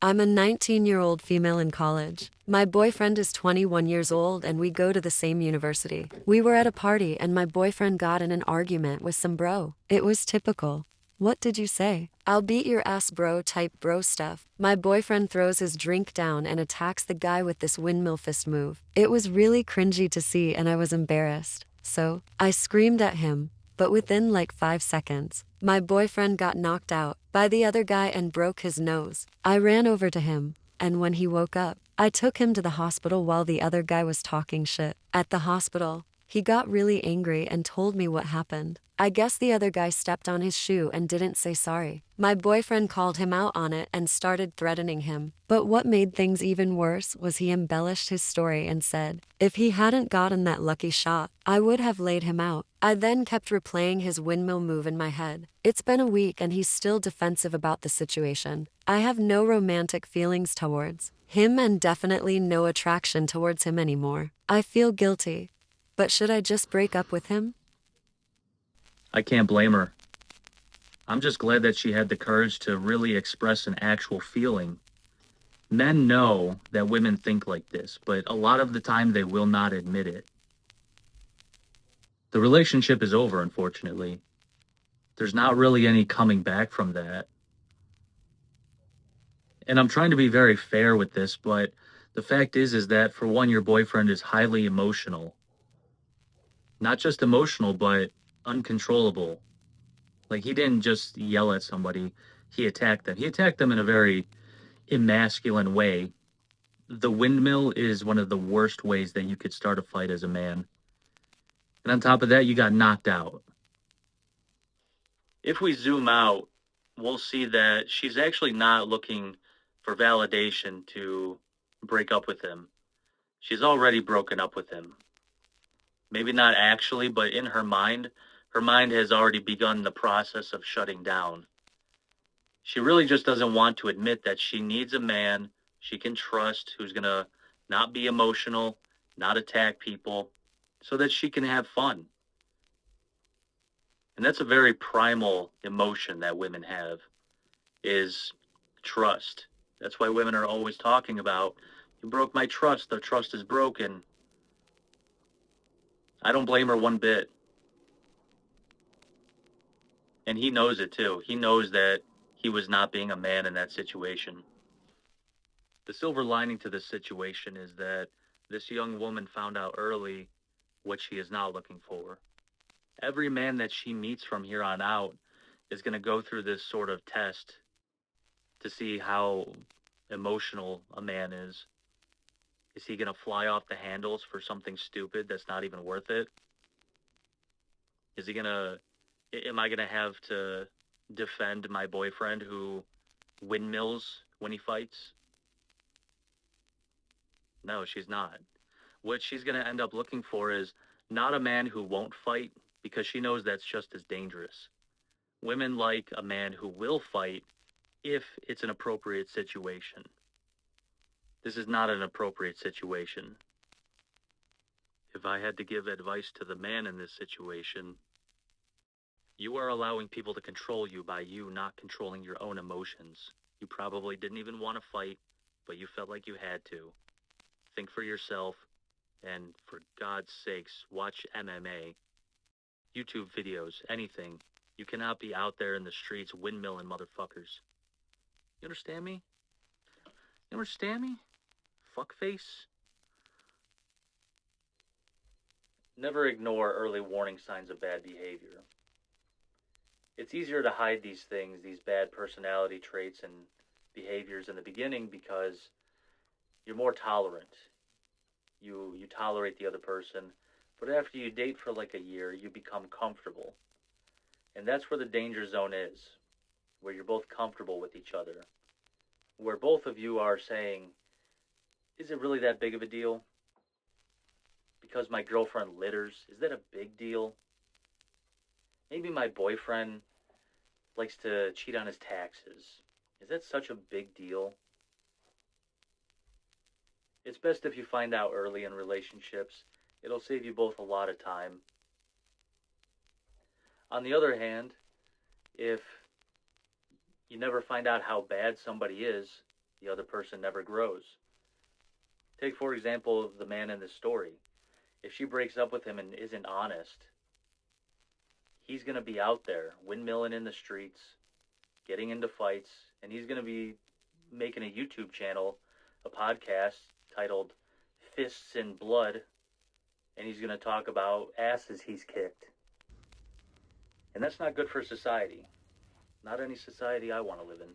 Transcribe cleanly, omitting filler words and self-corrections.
I'm a 19-year-old female in college. My boyfriend is 21 years old and we go to the same university. We were at a party and my boyfriend got in an argument with some bro. It was typical. What did you say? I'll beat your ass bro type bro stuff. My boyfriend throws his drink down and attacks the guy with this windmill fist move. It was really cringy to see and I was embarrassed. So, I screamed at him, but within like 5 seconds, my boyfriend got knocked out by the other guy and broke his nose. I ran over to him, and when he woke up, I took him to the hospital while the other guy was talking shit. At the hospital, he got really angry and told me what happened. I guess the other guy stepped on his shoe and didn't say sorry. My boyfriend called him out on it and started threatening him. But what made things even worse was he embellished his story and said, if he hadn't gotten that lucky shot, I would have laid him out. I then kept replaying his windmill move in my head. It's been a week and he's still defensive about the situation. I have no romantic feelings towards him and definitely no attraction towards him anymore. I feel guilty. But should I just break up with him? I can't blame her. I'm just glad that she had the courage to really express an actual feeling. Men know that women think like this, but a lot of the time they will not admit it. The relationship is over, unfortunately. There's not really any coming back from that. And I'm trying to be very fair with this, but the fact is that for one, your boyfriend is highly emotional. Not just emotional, but uncontrollable. Like he didn't just yell at somebody, he attacked them. He attacked them in a very emasculine way. The windmill is one of the worst ways that you could start a fight as a man. And on top of that, you got knocked out. If we zoom out, we'll see that she's actually not looking for validation to break up with him. She's already broken up with him. Maybe not actually, but in her mind has already begun the process of shutting down. She really just doesn't want to admit that she needs a man she can trust who's going to not be emotional, not attack people, so that she can have fun. And that's a very primal emotion that women have is trust. That's why women are always talking about, you broke my trust, the trust is broken. I don't blame her one bit. And he knows it too. He knows that he was not being a man in that situation. The silver lining to this situation is that this young woman found out early what she is now looking for. Every man that she meets from here on out is going to go through this sort of test to see how emotional a man is. Is he going to fly off the handles for something stupid that's not even worth it? Is he going to, am I going to have to defend my boyfriend who windmills when he fights? No, she's not. What she's going to end up looking for is not a man who won't fight because she knows that's just as dangerous. Women like a man who will fight if it's an appropriate situation. This is not an appropriate situation. If I had to give advice to the man in this situation, you are allowing people to control you by you not controlling your own emotions. You probably didn't even want to fight, but you felt like you had to. Think for yourself, and for God's sakes, watch MMA, YouTube videos, anything. You cannot be out there in the streets windmilling motherfuckers. You understand me? You understand me? Fuckface? Never ignore early warning signs of bad behavior. It's easier to hide these things, these bad personality traits and behaviors in the beginning because you're more tolerant. You tolerate the other person, but after you date for like a year, you become comfortable. And that's where the danger zone is, where you're both comfortable with each other, where both of you are saying, is it really that big of a deal? Because my girlfriend litters, is that a big deal? Maybe my boyfriend likes to cheat on his taxes. Is that such a big deal? It's best if you find out early in relationships. It'll save you both a lot of time. On the other hand, if you never find out how bad somebody is, The other person never grows. Take, for example, the man in this story. If she breaks up with him and isn't honest, he's going to be out there windmilling in the streets, getting into fights, and he's going to be making a YouTube channel, a podcast titled Fists and Blood, and he's going to talk about asses he's kicked. And that's not good for society. Not any society I want to live in.